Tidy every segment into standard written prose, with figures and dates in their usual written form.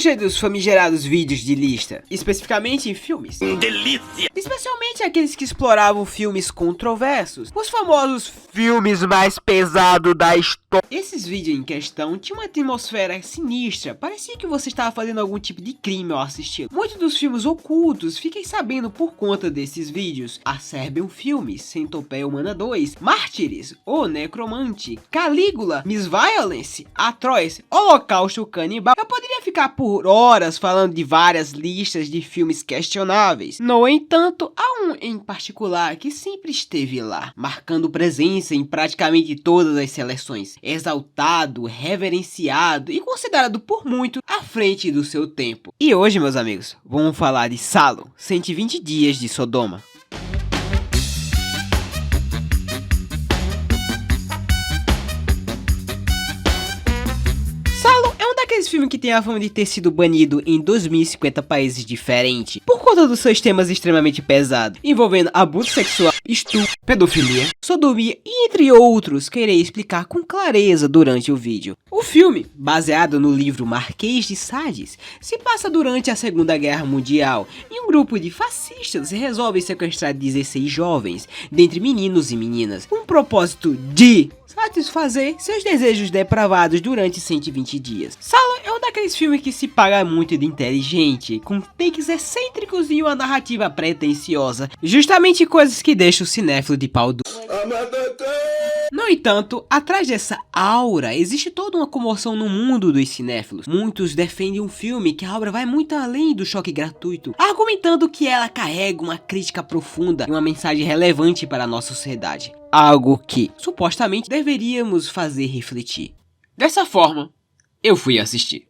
gostei dos famigerados vídeos de lista, especificamente em filmes. Delícia! Especialmente aqueles que exploravam filmes controversos, os famosos filmes mais pesados da história. Esses vídeos em questão tinham uma atmosfera sinistra, parecia que você estava fazendo algum tipo de crime ao assistir. Muitos dos filmes ocultos, fiquei sabendo por conta desses vídeos. A Serbian Filmes, Centopeia Humana 2, Mártires, O Necromante, Calígula, Miss Violence, Atroz, Holocausto Canibal. Eu poderia ficar por horas falando de várias listas de filmes questionáveis. No entanto, há um em particular que sempre esteve lá, marcando presença em praticamente todas as seleções. Exaltado, reverenciado e considerado por muito à frente do seu tempo. E hoje, meus amigos, vamos falar de Salo, 120 Dias de Sodoma. Aqueles filmes que tem a fama de ter sido banido em 2050 países diferentes por conta dos seus temas extremamente pesados, envolvendo abuso sexual, estupro, pedofilia, sodomia e entre outros, que irei explicar com clareza durante o vídeo. O filme, baseado no livro Marquês de Sades, se passa durante a Segunda Guerra Mundial e um grupo de fascistas resolve sequestrar 16 jovens, dentre meninos e meninas, com o propósito de satisfazer seus desejos depravados durante 120 dias. Salo é um daqueles filmes que se paga muito de inteligente, com takes excêntricos e uma narrativa pretensiosa, justamente coisas que deixam o cinéfilo de pau duro. No entanto, atrás dessa aura, existe toda uma comoção no mundo dos cinéfilos. Muitos defendem um filme que a obra vai muito além do choque gratuito, argumentando que ela carrega uma crítica profunda e uma mensagem relevante para a nossa sociedade. Algo que, supostamente, deveríamos fazer refletir. Dessa forma, eu fui assistir.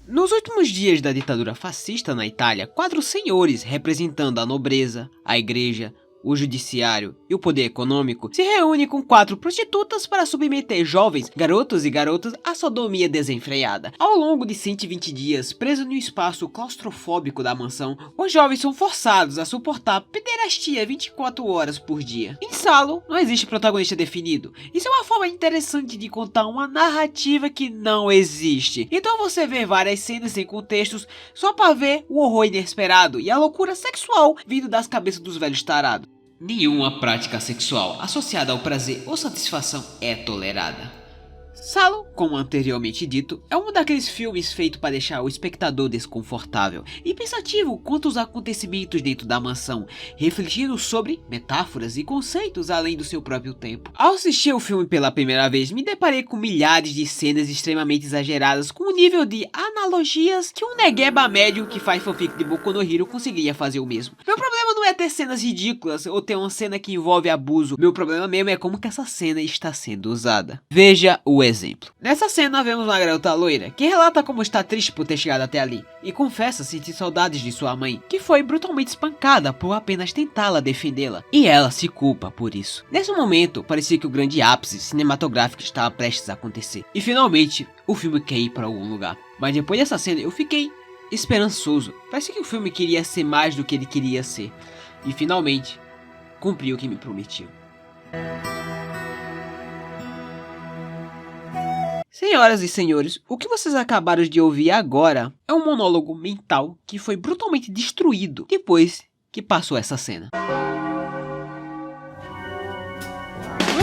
Nos últimos dias da ditadura fascista na Itália, 4 senhores representando a nobreza, a igreja, o judiciário e o poder econômico se reúnem com 4 prostitutas para submeter jovens, garotos e garotas à sodomia desenfreada. Ao longo de 120 dias, presos no espaço claustrofóbico da mansão, os jovens são forçados a suportar pederastia 24 horas por dia. Em Salo, não existe protagonista definido. Isso é uma forma interessante de contar uma narrativa que não existe. Então você vê várias cenas sem contextos só para ver o horror inesperado e a loucura sexual vindo das cabeças dos velhos tarados. Nenhuma prática sexual associada ao prazer ou satisfação é tolerada. Salo, como anteriormente dito, é um daqueles filmes feito para deixar o espectador desconfortável e pensativo quanto aos acontecimentos dentro da mansão, refletindo sobre metáforas e conceitos além do seu próprio tempo. Ao assistir o filme pela primeira vez, me deparei com milhares de cenas extremamente exageradas com um nível de analogias que um negueba médio que faz fanfic de Boku no Hero conseguiria fazer o mesmo. Meu problema não é ter cenas ridículas ou ter uma cena que envolve abuso, meu problema mesmo é como que essa cena está sendo usada. Veja o exemplo. Nessa cena vemos uma garota loira que relata como está triste por ter chegado até ali e confessa sentir saudades de sua mãe, que foi brutalmente espancada por apenas tentá-la defendê-la, e ela se culpa por isso. Nesse momento parecia que o grande ápice cinematográfico estava prestes a acontecer e finalmente o filme quer ir para algum lugar. Mas depois dessa cena eu fiquei esperançoso. Parecia que o filme queria ser mais do que ele queria ser e finalmente cumpriu o que me prometiu. Senhoras e senhores, o que vocês acabaram de ouvir agora é um monólogo mental que foi brutalmente destruído depois que passou essa cena.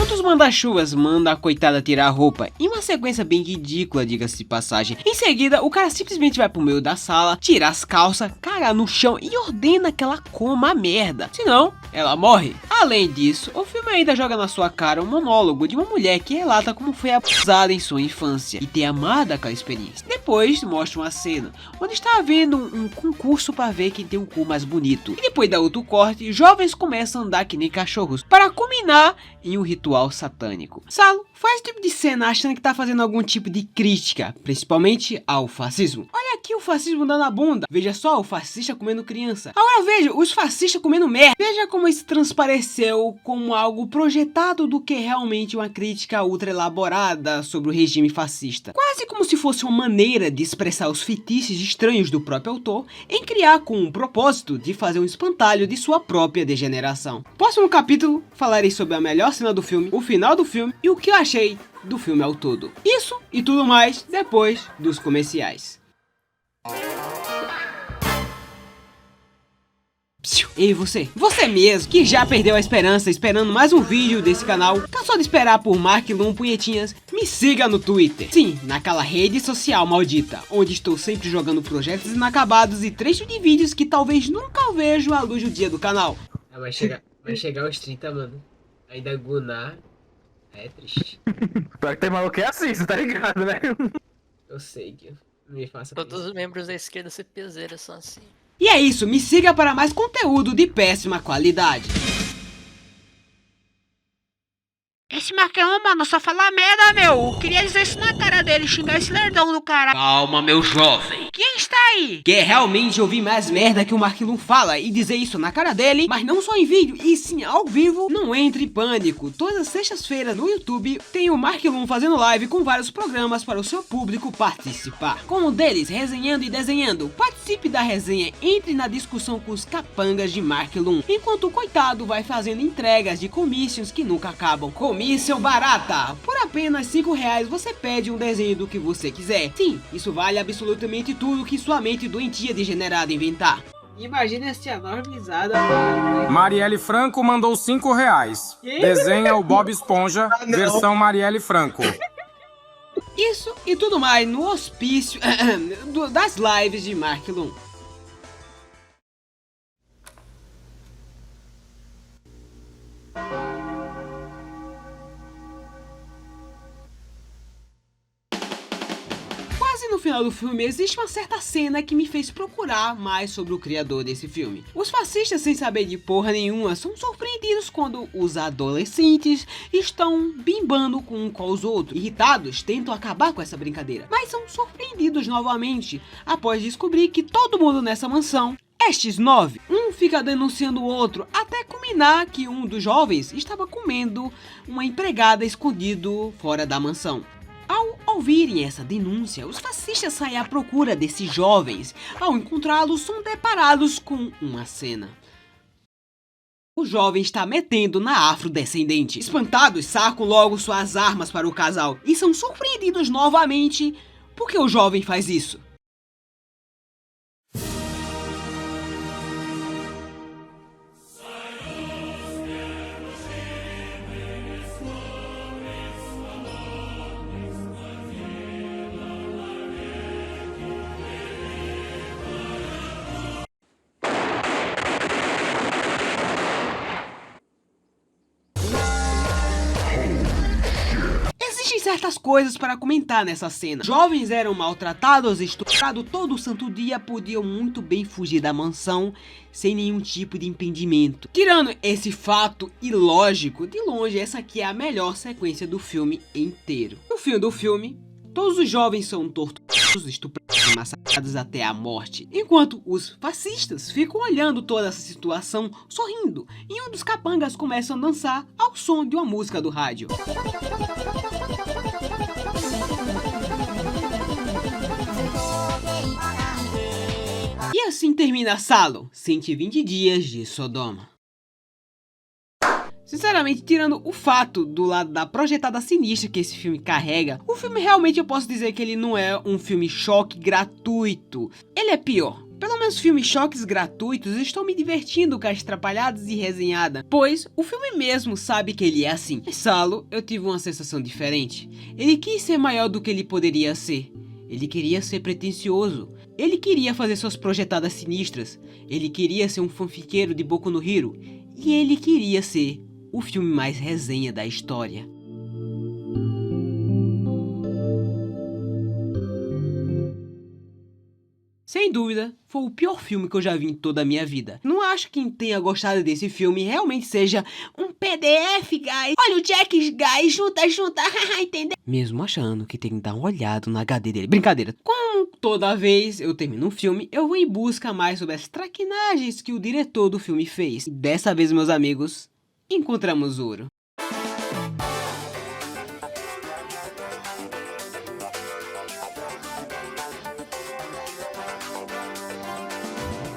Um dos manda-chuvas manda a coitada tirar a roupa, em uma sequência bem ridícula, diga-se de passagem. Em seguida, o cara simplesmente vai pro meio da sala, tira as calças, caga no chão e ordena que ela coma a merda. Senão, ela morre. Além disso, o filme ainda joga na sua cara um monólogo de uma mulher que relata como foi abusada em sua infância e ter amado aquela experiência. Depois mostra uma cena onde está havendo um concurso para ver quem tem um cu mais bonito. E depois da outro corte, jovens começam a andar que nem cachorros para culminar em um ritual satânico. Salo faz esse tipo de cena achando que tá fazendo algum tipo de crítica, principalmente ao fascismo. Olha aqui aqui o fascismo dando a bunda. Veja só, o fascista comendo criança. Agora veja, os fascistas comendo merda. Veja como isso transpareceu como algo projetado do que realmente uma crítica ultra elaborada sobre o regime fascista. Quase como se fosse uma maneira de expressar os fetiches estranhos do próprio autor em criar com o propósito de fazer um espantalho de sua própria degeneração. Próximo capítulo, falarei sobre a melhor cena do filme, o final do filme e o que eu achei do filme ao todo. Isso e tudo mais depois dos comerciais. Ei você mesmo que já perdeu a esperança esperando mais um vídeo desse canal, cansou de esperar por Mark1 punhetinhas, me siga no Twitter. Sim, naquela rede social maldita, onde estou sempre jogando projetos inacabados e trechos de vídeos que talvez nunca vejo à luz do dia do canal. Vai chegar os 30, mano. Ainda Gunnar é triste. Pior que tem maluco que é assim, você tá ligado, né? Eu sei que não me faça Todos os membros da esquerda CPZ são assim. E é isso, me siga para mais conteúdo de péssima qualidade. Esse Mark1, mano, só fala merda, meu. Queria dizer isso na cara dele, xingar esse lerdão do cara. Calma, meu jovem. Quem está aí? Quer realmente ouvir mais merda que o Mark1 fala e dizer isso na cara dele, mas não só em vídeo, e sim ao vivo? Não entre em pânico. Todas as sextas-feiras no YouTube tem o Mark1 fazendo live com vários programas para o seu público participar. Com um deles, resenhando e desenhando. Participe da resenha, entre na discussão com os capangas de Mark1, enquanto o coitado vai fazendo entregas de commissions que nunca acabam. Commission barata! Por apenas R$5 você pede um desenho do que você quiser. Sim, isso vale absolutamente tudo que sua mente doentia degenerada inventar. Imagina essa enormizada. Marielle Franco mandou R$5. Desenha o Bob Esponja, versão Marielle Franco. Isso e tudo mais no hospício das lives de Mark1. No final do filme existe uma certa cena que me fez procurar mais sobre o criador desse filme. Os fascistas, sem saber de porra nenhuma, são surpreendidos quando os adolescentes estão bimbando com um com os outros. Irritados, tentam acabar com essa brincadeira, mas são surpreendidos novamente após descobrir que todo mundo nessa mansão estes 9, um fica denunciando o outro, até culminar que um dos jovens estava comendo uma empregada escondido fora da mansão. Ao ouvirem essa denúncia, os fascistas saem à procura desses jovens. Ao encontrá-los, são deparados com uma cena. O jovem está metendo na afrodescendente. Espantados, sacam logo suas armas para o casal e são surpreendidos novamente porque o jovem faz isso. Existem certas coisas para comentar nessa cena. Jovens eram maltratados, estuprados todo santo dia, podiam muito bem fugir da mansão sem nenhum tipo de impedimento. Tirando esse fato ilógico, de longe essa aqui é a melhor sequência do filme inteiro. No fim do filme, todos os jovens são torturados, estuprados e massacrados até a morte, enquanto os fascistas ficam olhando toda essa situação, sorrindo, e um dos capangas começa a dançar ao som de uma música do rádio. E assim termina Salò, 120 dias de Sodoma. Sinceramente, tirando o fato do lado da projetada sinistra que esse filme carrega, o filme realmente eu posso dizer que ele não é um filme choque gratuito. Ele é pior. Pelo menos filmes choques gratuitos estão me divertindo com as atrapalhadas e resenhada, pois o filme mesmo sabe que ele é assim. Em Salò, eu tive uma sensação diferente. Ele quis ser maior do que ele poderia ser. Ele queria ser pretensioso. Ele queria fazer suas projetadas sinistras. Ele queria ser um fanfiqueiro de Boku no Hero. E ele queria ser o filme mais resenha da história. Sem dúvida, foi o pior filme que eu já vi em toda a minha vida. Não acho que quem tenha gostado desse filme realmente seja um PDF, guys. Olha o Jack, guys, junta, entendeu? Mesmo achando que tem que dar uma olhada no HD dele. Brincadeira. Com Como toda vez eu termino um filme, eu vou em busca mais sobre as traquinagens que o diretor do filme fez. E dessa vez, meus amigos, encontramos ouro.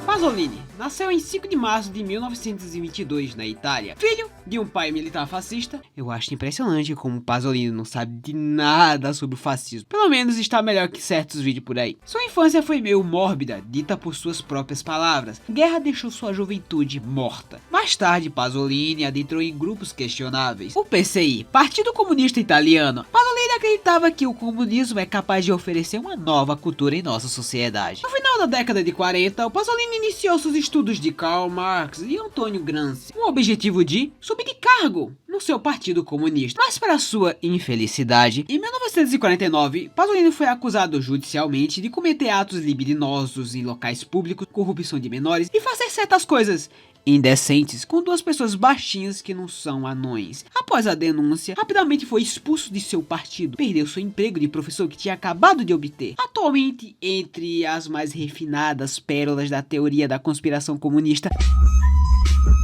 Pasolini nasceu em 5 de março de 1922 na Itália, filho de um pai militar fascista. Eu acho impressionante como Pasolini não sabe de nada sobre o fascismo. Pelo menos está melhor que certos vídeos por aí. Sua infância foi meio mórbida, dita por suas próprias palavras. A guerra deixou sua juventude morta. Mais tarde, Pasolini adentrou em grupos questionáveis. O PCI, Partido Comunista Italiano. Pasolini acreditava que o comunismo é capaz de oferecer uma nova cultura em nossa sociedade. No final da década de 40, o Pasolini iniciou seus estudos de Karl Marx e Antônio Gramsci, com o objetivo de subir de cargo no seu partido comunista. Mas para sua infelicidade, em 1949, Pasolini foi acusado judicialmente de cometer atos libidinosos em locais públicos, corrupção de menores e fazer certas coisas indecentes com duas pessoas baixinhas que não são anões. Após a denúncia, rapidamente foi expulso de seu partido, perdeu seu emprego de professor que tinha acabado de obter. Atualmente, entre as mais refinadas pérolas da teoria da conspiração comunista,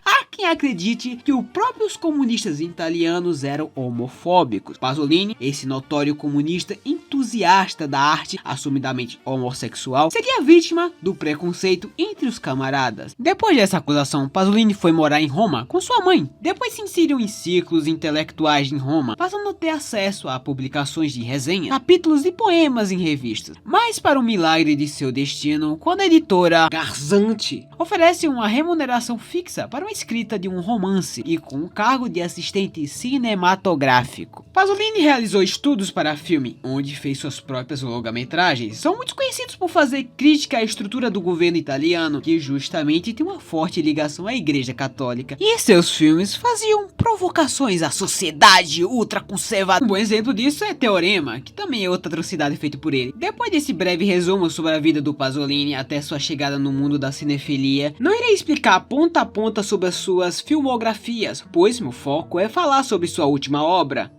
há quem acredite que os próprios comunistas italianos eram homofóbicos. Pasolini, esse notório comunista entusiasta da arte assumidamente homossexual, seria vítima do preconceito entre os camaradas. Depois dessa acusação, Pasolini foi morar em Roma com sua mãe. Depois se inseriu em círculos intelectuais em Roma, passando a ter acesso a publicações de resenha, capítulos e poemas em revistas. Mas para o milagre de seu destino, quando a editora Garzanti oferece uma remuneração fixa para uma escrita de um romance e com o cargo de assistente cinematográfico. Pasolini realizou estudos para filme, onde fez suas próprias longa-metragens. São muito conhecidos por fazer crítica à estrutura do governo italiano, que justamente tem uma forte ligação à Igreja Católica. E seus filmes faziam provocações à sociedade ultraconservadora. Um bom exemplo disso é Teorema, que também é outra atrocidade feita por ele. Depois desse breve resumo sobre a vida do Pasolini até sua chegada no mundo da cinefilia, não irei explicar ponta a ponta sobre as suas filmografias, pois meu foco é falar sobre sua última obra.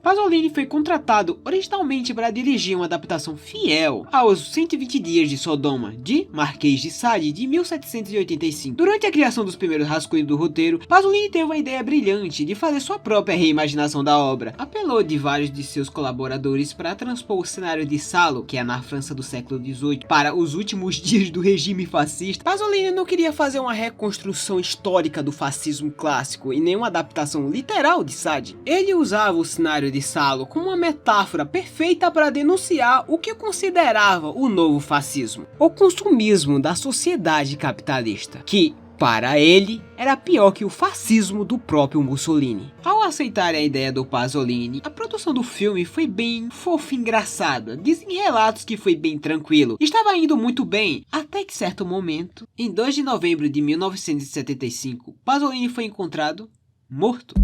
Pasolini foi contratado originalmente para dirigir uma adaptação fiel aos 120 Dias de Sodoma, de Marquês de Sade, de 1785. Durante a criação dos primeiros rascunhos do roteiro, Pasolini teve uma ideia brilhante de fazer sua própria reimaginação da obra. Apelou de vários de seus colaboradores para transpor o cenário de Salo, que é na França do século XVIII, para os últimos dias do regime fascista. Pasolini não queria fazer uma reconstrução histórica do fascismo clássico e nem uma adaptação literal de Sade. Ele usava o cenário de Salo como uma metáfora perfeita para denunciar o que considerava o novo fascismo, o consumismo da sociedade capitalista, que, para ele, era pior que o fascismo do próprio Mussolini. Ao aceitar a ideia do Pasolini, a produção do filme foi bem fofa e engraçada. Dizem relatos que foi bem tranquilo. Estava indo muito bem, até que certo momento, em 2 de novembro de 1975, Pasolini foi encontrado morto.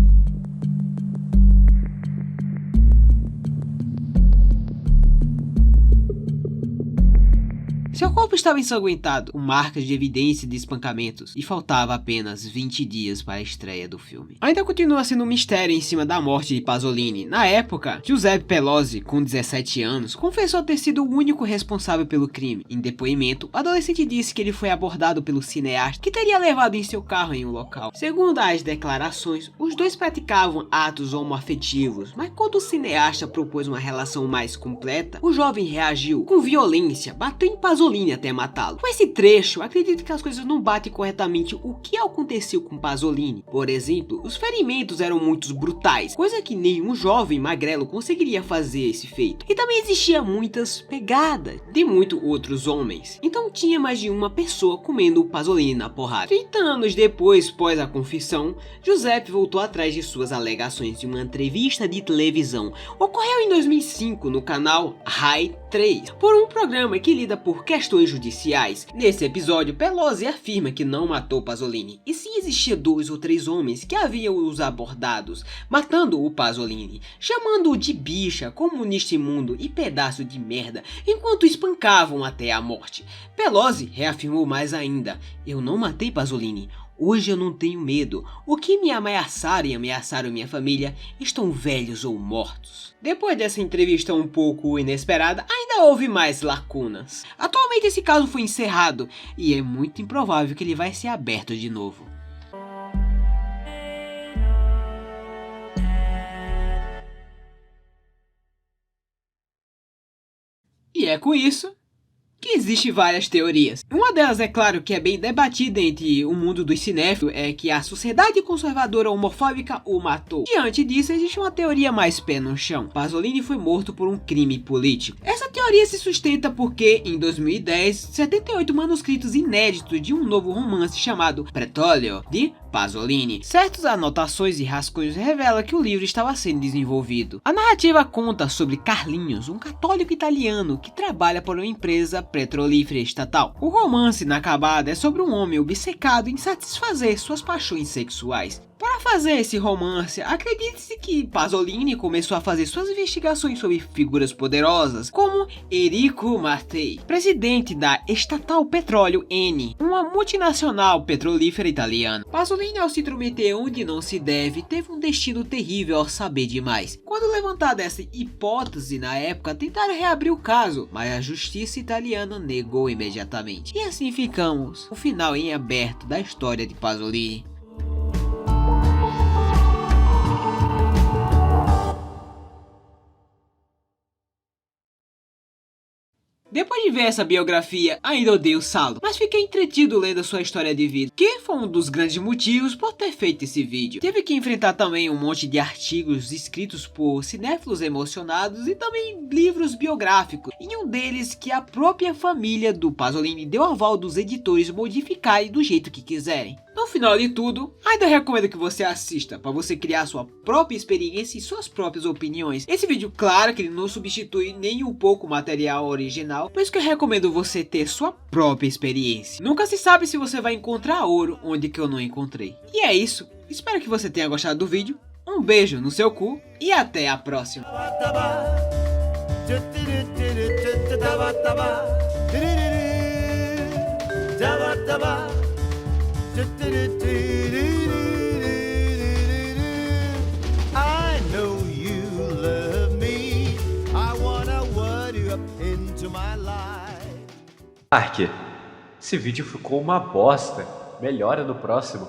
Seu corpo estava ensanguentado, com marcas de evidência de espancamentos, e faltava apenas 20 dias para a estreia do filme. Ainda continua sendo um mistério em cima da morte de Pasolini. Na época, Giuseppe Pelosi, com 17 anos, confessou ter sido o único responsável pelo crime. Em depoimento, o adolescente disse que ele foi abordado pelo cineasta, que teria levado em seu carro em um local. Segundo as declarações, os dois praticavam atos homoafetivos, mas quando o cineasta propôs uma relação mais completa, o jovem reagiu com violência, bateu em Pasolini até matá-lo. Com esse trecho, acredito que as coisas não batem corretamente o que aconteceu com Pasolini. Por exemplo, os ferimentos eram muito brutais, coisa que nenhum jovem magrelo conseguiria fazer esse feito. E também existia muitas pegadas de muitos outros homens. Então tinha mais de uma pessoa comendo o Pasolini na porrada. 30 anos depois, após a confissão, Giuseppe voltou atrás de suas alegações de uma entrevista de televisão. Ocorreu em 2005 no canal Rai 3, por um programa que lida por questões judiciais. Nesse episódio, Pelosi afirma que não matou Pasolini, e sim existia 2 ou 3 homens que haviam os abordados, matando o Pasolini, chamando-o de bicha, comunista imundo e pedaço de merda, enquanto espancavam até a morte. Pelosi reafirmou mais ainda: eu não matei Pasolini. Hoje eu não tenho medo. O que me ameaçaram e ameaçaram minha família estão velhos ou mortos. Depois dessa entrevista um pouco inesperada, ainda houve mais lacunas. Atualmente esse caso foi encerrado e é muito improvável que ele vai ser aberto de novo. E é com isso que existem várias teorias. Uma delas, é claro, que é bem debatida entre o mundo dos cinéfilos, é que a sociedade conservadora homofóbica o matou. Diante disso, existe uma teoria mais pé no chão. Pasolini foi morto por um crime político. Essa teoria se sustenta porque, em 2010, 78 manuscritos inéditos de um novo romance chamado Pretóleo, de Pasolini. Certas anotações e rascunhos revelam que o livro estava sendo desenvolvido. A narrativa conta sobre Carlinhos, um católico italiano que trabalha para uma empresa petrolífera estatal. O romance inacabado é sobre um homem obcecado em satisfazer suas paixões sexuais. Para fazer esse romance, acredite-se que Pasolini começou a fazer suas investigações sobre figuras poderosas, como Enrico Mattei, presidente da estatal Petróleo Eni, uma multinacional petrolífera italiana. Pasolini, ao se intrometer onde não se deve, teve um destino terrível ao saber demais. Quando levantada essa hipótese na época, tentaram reabrir o caso, mas a justiça italiana negou imediatamente. E assim ficamos, o final em aberto da história de Pasolini. Depois de ver essa biografia, ainda odeio Salo, mas fiquei entretido lendo a sua história de vida, que foi um dos grandes motivos por ter feito esse vídeo. Teve que enfrentar também um monte de artigos escritos por cinéfilos emocionados e também livros biográficos, e um deles que a própria família do Pasolini deu aval dos editores modificarem do jeito que quiserem. No final de tudo, ainda recomendo que você assista, para você criar sua própria experiência e suas próprias opiniões. Esse vídeo, claro que ele não substitui nem um pouco o material original, por isso que eu recomendo você ter sua própria experiência. Nunca se sabe se você vai encontrar ouro onde que eu não encontrei. E é isso, espero que você tenha gostado do vídeo, um beijo no seu cu e até a próxima. I know you love me. I wanna word you up into my life. Ark, esse vídeo ficou uma bosta. Melhora no próximo.